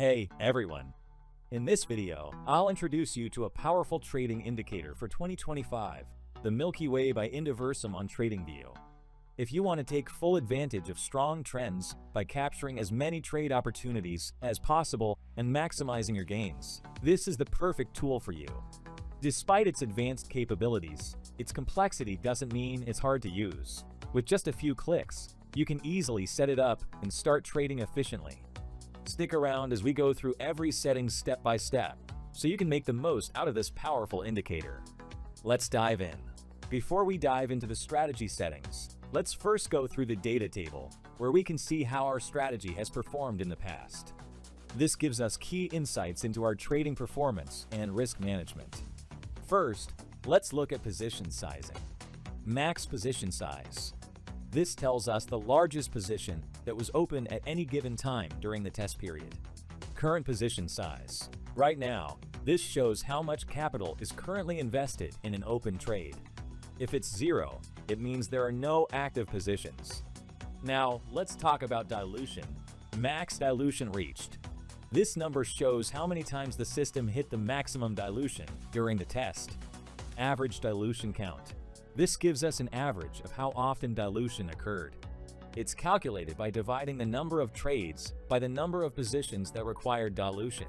Hey, everyone. In this video, I'll introduce you to a powerful trading indicator for 2025, the MilkyWay by Indiversum on TradingView. If you want to take full advantage of strong trends by capturing as many trade opportunities as possible and maximizing your gains, this is the perfect tool for you. Despite its advanced capabilities, its complexity doesn't mean it's hard to use. With just a few clicks, you can easily set it up and start trading efficiently. Stick around as we go through every setting step by step, so you can make the most out of this powerful indicator. Let's dive in. Before we dive into the strategy settings, let's first go through the data table, where we can see how our strategy has performed in the past. This gives us key insights into our trading performance and risk management. First, let's look at position sizing. Max position size. This tells us the largest position that was open at any given time during the test period. Current position size. Right now, this shows how much capital is currently invested in an open trade. If it's 0, it means there are no active positions. Now, let's talk about dilution. Max dilution reached. This number shows how many times the system hit the maximum dilution during the test. Average dilution count. This gives us an average of how often dilution occurred. It's calculated by dividing the number of trades by the number of positions that required dilution.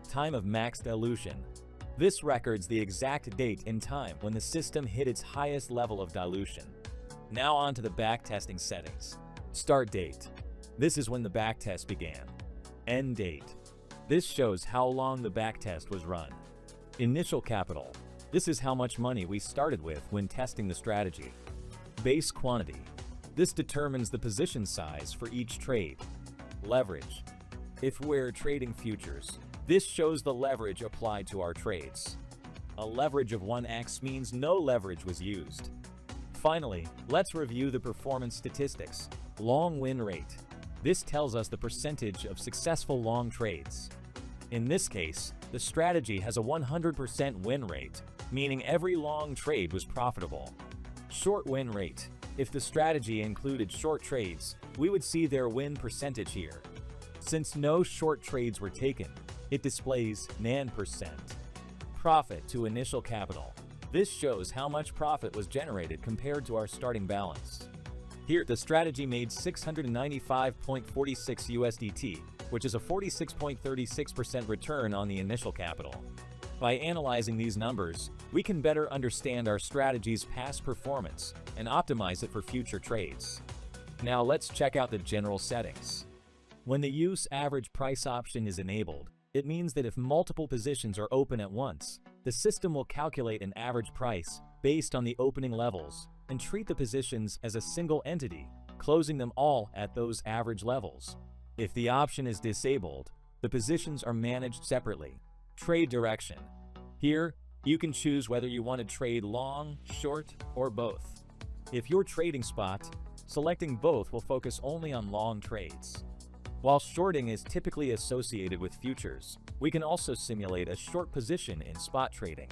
Time of max dilution. This records the exact date and time when the system hit its highest level of dilution. Now on to the backtesting settings. Start date. This is when the backtest began. End date. This shows how long the backtest was run. Initial capital. This is how much money we started with when testing the strategy. Base quantity. This determines the position size for each trade. Leverage. If we're trading futures, this shows the leverage applied to our trades. A leverage of 1x means no leverage was used. Finally, let's review the performance statistics. Long win rate. This tells us the percentage of successful long trades. In this case, the strategy has a 100% win rate, meaning every long trade was profitable. Short win rate. If the strategy included short trades, we would see their win percentage here. Since no short trades were taken, it displays nan %. Profit to initial capital. This shows how much profit was generated compared to our starting balance. Here, the strategy made 695.46 USDT, which is a 46.36% return on the initial capital. By analyzing these numbers, we can better understand our strategy's past performance and optimize it for future trades. Now let's check out the general settings. When the use average price option is enabled, it means that if multiple positions are open at once, the system will calculate an average price based on the opening levels and treat the positions as a single entity, closing them all at those average levels. If the option is disabled, the positions are managed separately. Trade direction. Here, you can choose whether you want to trade long, short, or both. If you're trading spot, selecting both will focus only on long trades. While shorting is typically associated with futures, we can also simulate a short position in spot trading.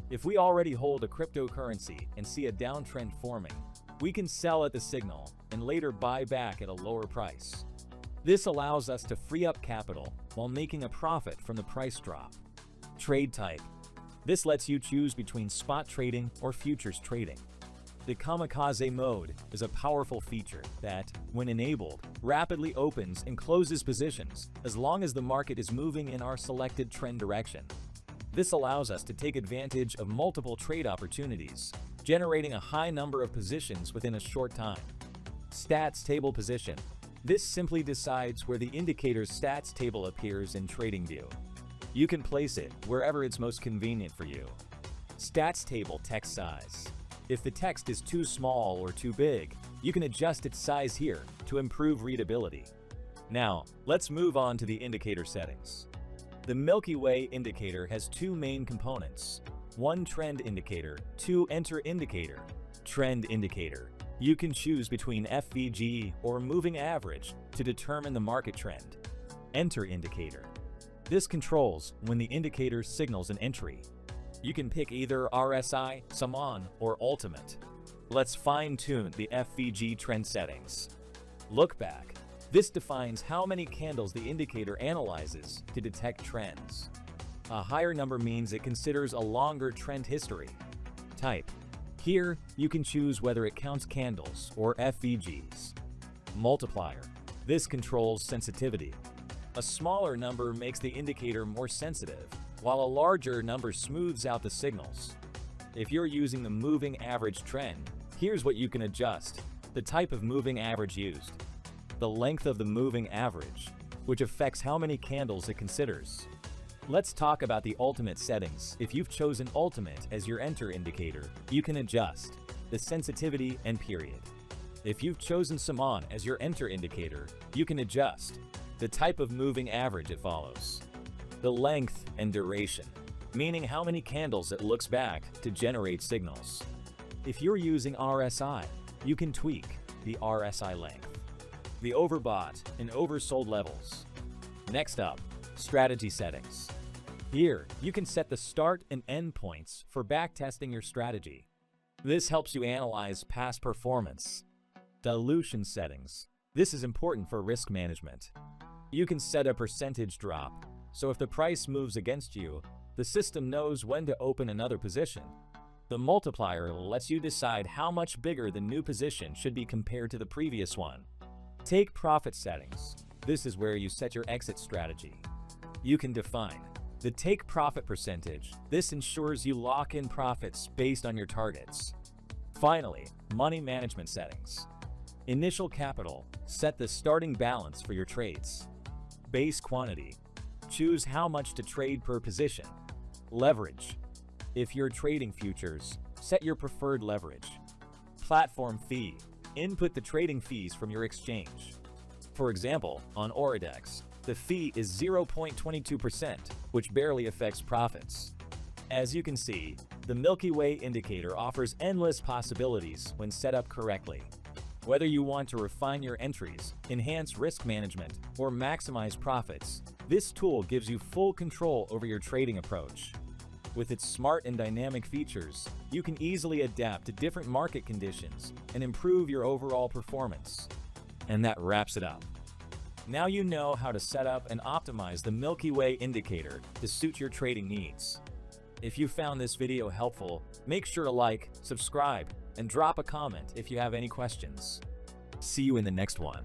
If we already hold a cryptocurrency and see a downtrend forming, we can sell at the signal and later buy back at a lower price. This allows us to free up capital while making a profit from the price drop. Trade type. This lets you choose between spot trading or futures trading. The kamikaze mode is a powerful feature that, when enabled, rapidly opens and closes positions as long as the market is moving in our selected trend direction. This allows us to take advantage of multiple trade opportunities, generating a high number of positions within a short time. Stats table position. This simply decides where the indicator's stats table appears in TradingView. You can place it wherever it's most convenient for you. Stats table text size. If the text is too small or too big, you can adjust its size here to improve readability. Now, let's move on to the indicator settings. The MilkyWay indicator has two main components. One trend indicator, two enter indicator. Trend indicator. You can choose between FVG or moving average to determine the market trend. Enter indicator. This controls when the indicator signals an entry. You can pick either RSI, Summon, or Ultimate. Let's fine-tune the FVG trend settings. Look back. This defines how many candles the indicator analyzes to detect trends. A higher number means it considers a longer trend history. Type. Here, you can choose whether it counts candles or FVGs. Multiplier. This controls sensitivity. A smaller number makes the indicator more sensitive, while a larger number smooths out the signals. If you're using the moving average trend, here's what you can adjust. The type of moving average used. The length of the moving average, which affects how many candles it considers. Let's talk about the ultimate settings. If you've chosen ultimate as your enter indicator, you can adjust the sensitivity and period. If you've chosen summon as your enter indicator, you can adjust the type of moving average it follows, the length and duration, meaning how many candles it looks back to generate signals. If you're using RSI, you can tweak the RSI length, the overbought and oversold levels. Next up, strategy settings. Here, you can set the start and end points for backtesting your strategy. This helps you analyze past performance. Dilution settings. This is important for risk management. You can set a percentage drop, so if the price moves against you, the system knows when to open another position. The multiplier lets you decide how much bigger the new position should be compared to the previous one. Take profit settings. This is where you set your exit strategy. You can define the take profit percentage. This ensures you lock in profits based on your targets. Finally, money management settings. Initial capital. Set the starting balance for your trades. Base quantity. Choose how much to trade per position. Leverage. If you're trading futures, set your preferred leverage. Platform fee. Input the trading fees from your exchange. For example, on Oridex, the fee is 0.22%, which barely affects profits. As you can see, the MilkyWay indicator offers endless possibilities when set up correctly. Whether you want to refine your entries, enhance risk management, or maximize profits, this tool gives you full control over your trading approach. With its smart and dynamic features, you can easily adapt to different market conditions and improve your overall performance. And that wraps it up. Now you know how to set up and optimize the MilkyWay indicator to suit your trading needs. If you found this video helpful, make sure to like, subscribe, and drop a comment if you have any questions. See you in the next one.